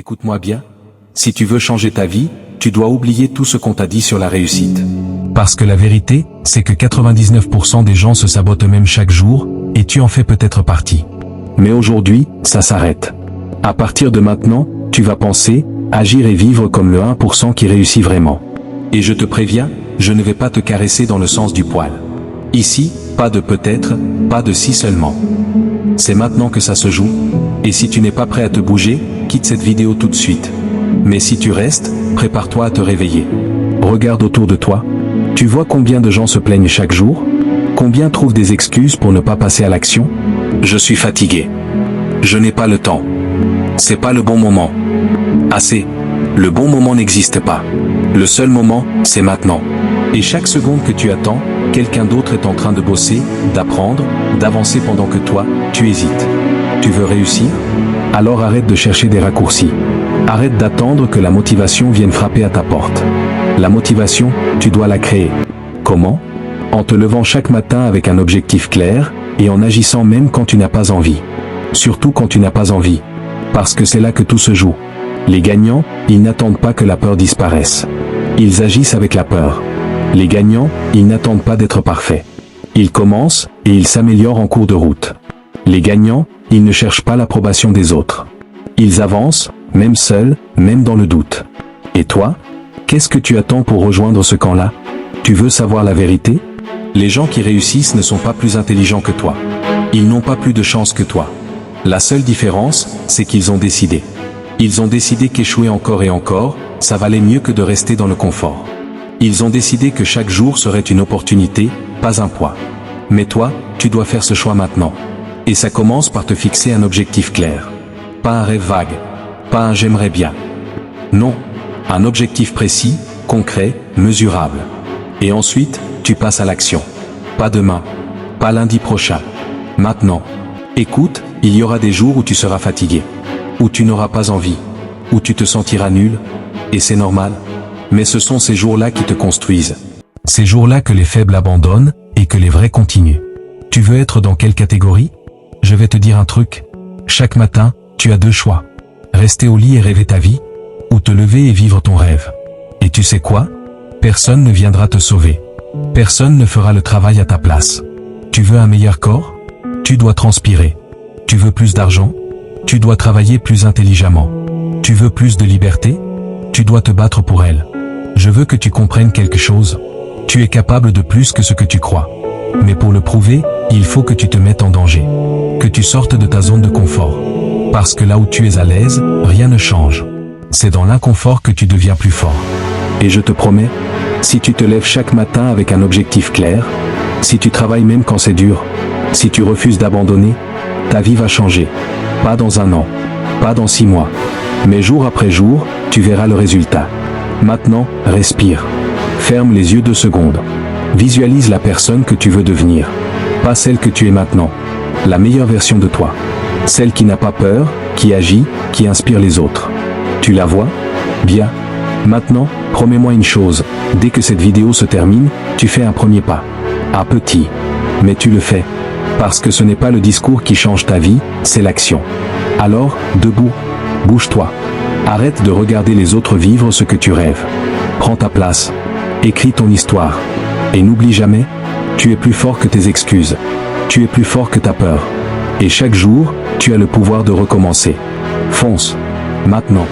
Écoute-moi bien. Si tu veux changer ta vie, tu dois oublier tout ce qu'on t'a dit sur la réussite. Parce que la vérité, c'est que 99% des gens se sabotent eux-mêmes chaque jour, et tu en fais peut-être partie. Mais aujourd'hui, ça s'arrête. À partir de maintenant, tu vas penser, agir et vivre comme le 1% qui réussit vraiment. Et je te préviens, je ne vais pas te caresser dans le sens du poil. Ici, pas de peut-être, pas de si seulement. C'est maintenant que ça se joue. Et si tu n'es pas prêt à te bouger, quitte cette vidéo tout de suite. Mais si tu restes, prépare-toi à te réveiller. Regarde autour de toi. Tu vois combien de gens se plaignent chaque jour? Combien trouvent des excuses pour ne pas passer à l'action? Je suis fatigué. Je n'ai pas le temps. C'est pas le bon moment. Assez. Le bon moment n'existe pas. Le seul moment, c'est maintenant. Et chaque seconde que tu attends, quelqu'un d'autre est en train de bosser, d'apprendre, d'avancer pendant que toi, tu hésites. Tu veux réussir? Alors arrête de chercher des raccourcis. Arrête d'attendre que la motivation vienne frapper à ta porte. La motivation, tu dois la créer. Comment? En te levant chaque matin avec un objectif clair, et en agissant même quand tu n'as pas envie. Surtout quand tu n'as pas envie. Parce que c'est là que tout se joue. Les gagnants, ils n'attendent pas que la peur disparaisse. Ils agissent avec la peur. Les gagnants, ils n'attendent pas d'être parfaits. Ils commencent, et ils s'améliorent en cours de route. Les gagnants, ils ne cherchent pas l'approbation des autres. Ils avancent, même seuls, même dans le doute. Et toi? Qu'est-ce que tu attends pour rejoindre ce camp-là? Tu veux savoir la vérité? Les gens qui réussissent ne sont pas plus intelligents que toi. Ils n'ont pas plus de chance que toi. La seule différence, c'est qu'ils ont décidé. Ils ont décidé qu'échouer encore et encore, ça valait mieux que de rester dans le confort. Ils ont décidé que chaque jour serait une opportunité, pas un poids. Mais toi, tu dois faire ce choix maintenant. Et ça commence par te fixer un objectif clair. Pas un rêve vague. Pas un j'aimerais bien. Non. Un objectif précis, concret, mesurable. Et ensuite, tu passes à l'action. Pas demain. Pas lundi prochain. Maintenant. Écoute, il y aura des jours où tu seras fatigué. Où tu n'auras pas envie. Où tu te sentiras nul. Et c'est normal. Mais ce sont ces jours-là qui te construisent. Ces jours-là que les faibles abandonnent, et que les vrais continuent. Tu veux être dans quelle catégorie? Je vais te dire un truc. Chaque matin, tu as deux choix. Rester au lit et rêver ta vie, ou te lever et vivre ton rêve. Et tu sais quoi? Personne ne viendra te sauver. Personne ne fera le travail à ta place. Tu veux un meilleur corps? Tu dois transpirer. Tu veux plus d'argent? Tu dois travailler plus intelligemment. Tu veux plus de liberté? Tu dois te battre pour elle. Je veux que tu comprennes quelque chose. Tu es capable de plus que ce que tu crois. Mais pour le prouver, il faut que tu te mettes en danger. Que tu sortes de ta zone de confort. Parce que là où tu es à l'aise, rien ne change. C'est dans l'inconfort que tu deviens plus fort. Et je te promets, si tu te lèves chaque matin avec un objectif clair, si tu travailles même quand c'est dur, si tu refuses d'abandonner, ta vie va changer. Pas dans un an, pas dans 6 mois. Mais jour après jour, tu verras le résultat. Maintenant, respire. Ferme les yeux 2 secondes. Visualise la personne que tu veux devenir. Pas celle que tu es maintenant. La meilleure version de toi. Celle qui n'a pas peur, qui agit, qui inspire les autres. Tu la vois? Bien. Maintenant, promets-moi une chose. Dès que cette vidéo se termine, tu fais un premier pas. Un petit. Mais tu le fais. Parce que ce n'est pas le discours qui change ta vie, c'est l'action. Alors, debout. Bouge-toi. Arrête de regarder les autres vivre ce que tu rêves. Prends ta place. Écris ton histoire. Et n'oublie jamais, tu es plus fort que tes excuses. Tu es plus fort que ta peur. Et chaque jour, tu as le pouvoir de recommencer. Fonce. Maintenant.